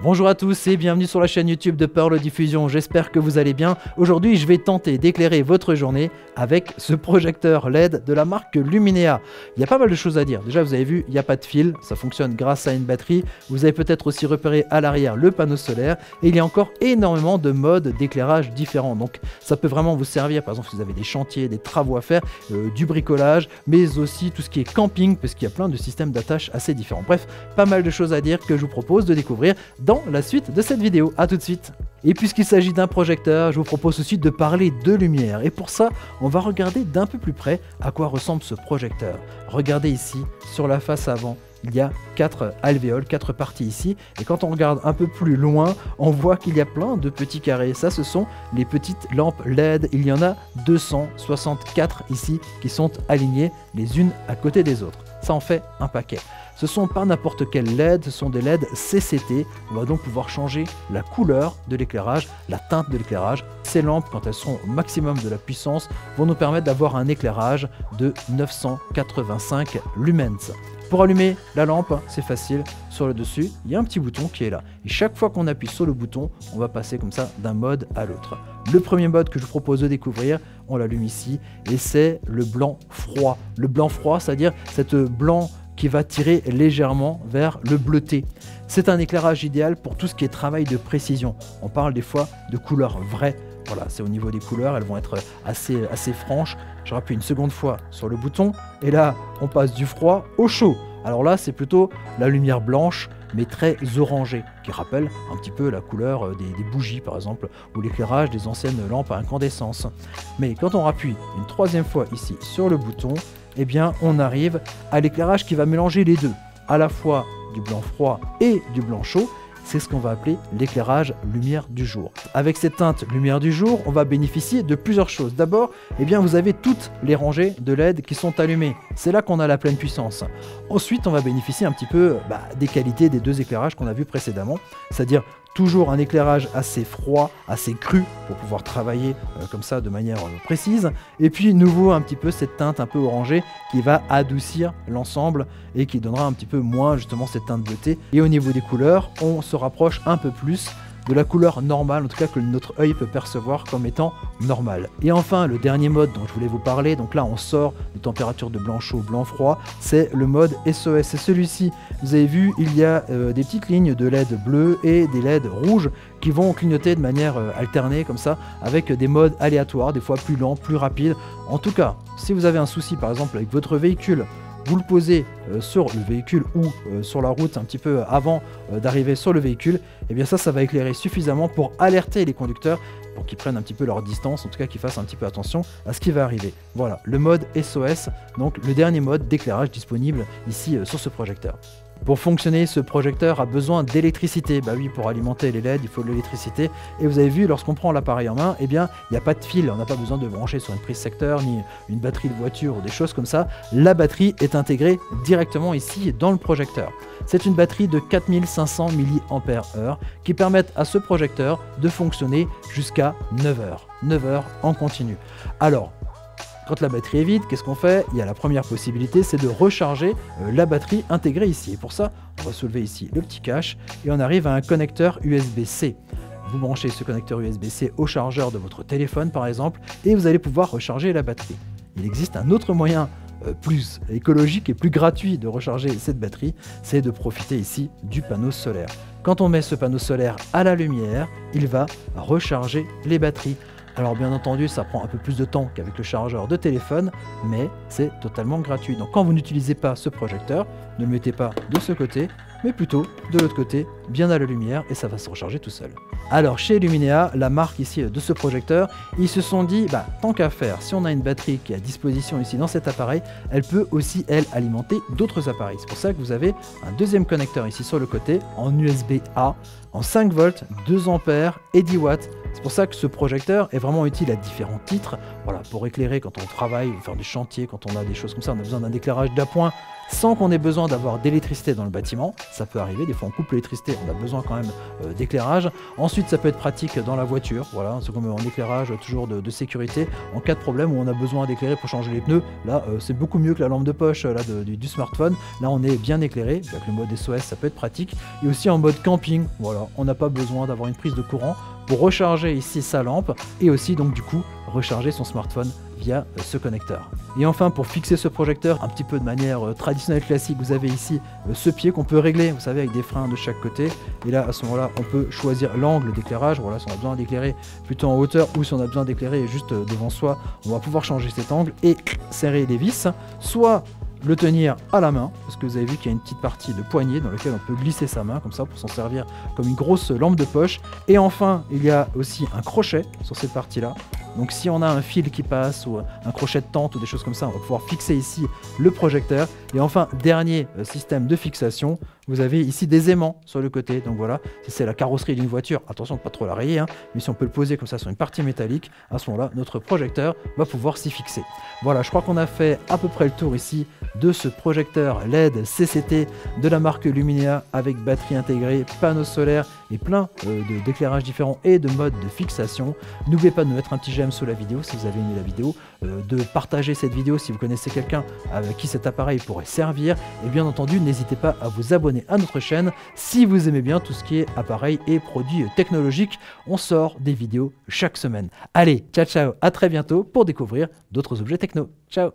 Bonjour à tous et bienvenue sur la chaîne YouTube de Pearl Diffusion, j'espère que vous allez bien. Aujourd'hui je vais tenter d'éclairer votre journée avec ce projecteur LED de la marque Luminea. Il y a pas mal de choses à dire, déjà vous avez vu il n'y a pas de fil, ça fonctionne grâce à une batterie. Vous avez peut-être aussi repéré à l'arrière le panneau solaire et il y a encore énormément de modes d'éclairage différents. Donc ça peut vraiment vous servir par exemple si vous avez des chantiers, des travaux à faire, du bricolage, mais aussi tout ce qui est camping parce qu'il y a plein de systèmes d'attache assez différents. Bref, pas mal de choses à dire que je vous propose de découvrir dans la suite de cette vidéo. À tout de suite. Et puisqu'il s'agit d'un projecteur, je vous propose aussi de parler de lumière. Et pour ça, on va regarder d'un peu plus près à quoi ressemble ce projecteur. Regardez ici, sur la face avant, il y a 4 alvéoles, 4 parties ici. Et quand on regarde un peu plus loin, on voit qu'il y a plein de petits carrés. Ça, ce sont les petites lampes LED. Il y en a 264 ici qui sont alignées les unes à côté des autres. Ça en fait un paquet. Ce sont pas n'importe quel LED, ce sont des LED CCT. On va donc pouvoir changer la couleur de l'éclairage, la teinte de l'éclairage. Ces lampes, quand elles sont au maximum de la puissance, vont nous permettre d'avoir un éclairage de 985 lumens. Pour allumer la lampe, c'est facile, sur le dessus, il y a un petit bouton qui est là. Et chaque fois qu'on appuie sur le bouton, on va passer comme ça d'un mode à l'autre. Le premier mode que je vous propose de découvrir, on l'allume ici, et c'est le blanc froid. Le blanc froid, c'est-à-dire cette blanc qui va tirer légèrement vers le bleuté. C'est un éclairage idéal pour tout ce qui est travail de précision. On parle des fois de couleurs vraies. Voilà, c'est au niveau des couleurs, elles vont être assez franches. Je rappuie une seconde fois sur le bouton et là, on passe du froid au chaud. Alors là, c'est plutôt la lumière blanche, mais très orangée, qui rappelle un petit peu la couleur des bougies, par exemple, ou l'éclairage des anciennes lampes à incandescence. Mais quand on rappuie une troisième fois ici sur le bouton, eh bien, on arrive à l'éclairage qui va mélanger les deux, à la fois du blanc froid et du blanc chaud. C'est ce qu'on va appeler l'éclairage lumière du jour. Avec cette teinte lumière du jour, on va bénéficier de plusieurs choses. D'abord, eh bien, vous avez toutes les rangées de LED qui sont allumées. C'est là qu'on a la pleine puissance. Ensuite, on va bénéficier un petit peu des qualités des deux éclairages qu'on a vus précédemment, c'est-à-dire toujours un éclairage assez froid, assez cru pour pouvoir travailler comme ça de manière précise. Et puis nouveau un petit peu cette teinte un peu orangée qui va adoucir l'ensemble et qui donnera un petit peu moins justement cette teinte bleutée. Et au niveau des couleurs, on se rapproche un peu plus de la couleur normale, en tout cas que notre œil peut percevoir comme étant normale. Et enfin, le dernier mode dont je voulais vous parler, donc là on sort de température de blanc chaud, blanc froid, c'est le mode SOS. C'est celui-ci, vous avez vu, il y a des petites lignes de LED bleu et des LED rouges qui vont clignoter de manière alternée comme ça, avec des modes aléatoires, des fois plus lents, plus rapides. En tout cas, si vous avez un souci par exemple avec votre véhicule, vous le posez sur le véhicule ou sur la route un petit peu avant d'arriver sur le véhicule, et bien ça va éclairer suffisamment pour alerter les conducteurs pour qu'ils prennent un petit peu leur distance, en tout cas qu'ils fassent un petit peu attention à ce qui va arriver. Voilà, le mode SOS, donc le dernier mode d'éclairage disponible ici sur ce projecteur. Pour fonctionner, ce projecteur a besoin d'électricité. Bah oui, pour alimenter les LED, il faut de l'électricité. Et vous avez vu, lorsqu'on prend l'appareil en main, eh bien, il n'y a pas de fil. On n'a pas besoin de brancher sur une prise secteur, ni une batterie de voiture ou des choses comme ça. La batterie est intégrée directement ici dans le projecteur. C'est une batterie de 4500 mAh qui permettent à ce projecteur de fonctionner jusqu'à 9 heures. 9 heures en continu. Alors, quand la batterie est vide, qu'est-ce qu'on fait? Il y a la première possibilité, c'est de recharger la batterie intégrée ici. Et pour ça, on va soulever ici le petit cache et on arrive à un connecteur USB-C. Vous branchez ce connecteur USB-C au chargeur de votre téléphone par exemple et vous allez pouvoir recharger la batterie. Il existe un autre moyen plus écologique et plus gratuit de recharger cette batterie, c'est de profiter ici du panneau solaire. Quand on met ce panneau solaire à la lumière, il va recharger les batteries. Alors bien entendu, ça prend un peu plus de temps qu'avec le chargeur de téléphone, mais c'est totalement gratuit. Donc quand vous n'utilisez pas ce projecteur, ne le mettez pas de ce côté, mais plutôt de l'autre côté, bien à la lumière, et ça va se recharger tout seul. Alors chez Luminea, la marque ici de ce projecteur, ils se sont dit, tant qu'à faire, si on a une batterie qui est à disposition ici dans cet appareil, elle peut aussi, elle, alimenter d'autres appareils. C'est pour ça que vous avez un deuxième connecteur ici sur le côté, en USB-A, en 5 volts, 2 ampères et 10 watts. C'est pour ça que ce projecteur est vraiment utile à différents titres. Voilà, pour éclairer quand on travaille, faire du chantier, quand on a des choses comme ça, on a besoin d'un éclairage d'appoint sans qu'on ait besoin d'avoir d'électricité dans le bâtiment. Ça peut arriver, des fois on coupe l'électricité, on a besoin quand même d'éclairage. Ensuite, ça peut être pratique dans la voiture, voilà, c'est comme un éclairage toujours de sécurité. En cas de problème où on a besoin d'éclairer pour changer les pneus, là c'est beaucoup mieux que la lampe de poche là, du smartphone. Là on est bien éclairé, avec le mode SOS ça peut être pratique. Et aussi en mode camping, voilà, on n'a pas besoin d'avoir une prise de courant pour recharger ici sa lampe et aussi donc du coup recharger son smartphone via ce connecteur. Et enfin, pour fixer ce projecteur un petit peu de manière traditionnelle classique, vous avez ici ce pied qu'on peut régler, vous savez, avec des freins de chaque côté. Et là, à ce moment-là, on peut choisir l'angle d'éclairage. Voilà, si on a besoin d'éclairer plutôt en hauteur ou si on a besoin d'éclairer juste devant soi, on va pouvoir changer cet angle et serrer les vis. Soit le tenir à la main, parce que vous avez vu qu'il y a une petite partie de poignée dans laquelle on peut glisser sa main comme ça pour s'en servir comme une grosse lampe de poche. Et enfin, il y a aussi un crochet sur cette partie-là. Donc si on a un fil qui passe ou un crochet de tente ou des choses comme ça, on va pouvoir fixer ici le projecteur. Et enfin, dernier système de fixation, vous avez ici des aimants sur le côté. Donc voilà, si c'est la carrosserie d'une voiture, attention de ne pas trop la rayer, hein, mais si on peut le poser comme ça sur une partie métallique, à ce moment-là, notre projecteur va pouvoir s'y fixer. Voilà, je crois qu'on a fait à peu près le tour ici de ce projecteur LED CCT de la marque Luminea avec batterie intégrée, panneaux solaires et plein d'éclairages différents et de modes de fixation. N'oubliez pas de mettre un petit j'aime sous la vidéo si vous avez aimé la vidéo, de partager cette vidéo si vous connaissez quelqu'un avec qui cet appareil pourrait servir, et bien entendu n'hésitez pas à vous abonner à notre chaîne si vous aimez bien tout ce qui est appareil et produits technologiques. On sort des vidéos chaque semaine. Allez, ciao ciao, à très bientôt pour découvrir d'autres objets techno. Ciao.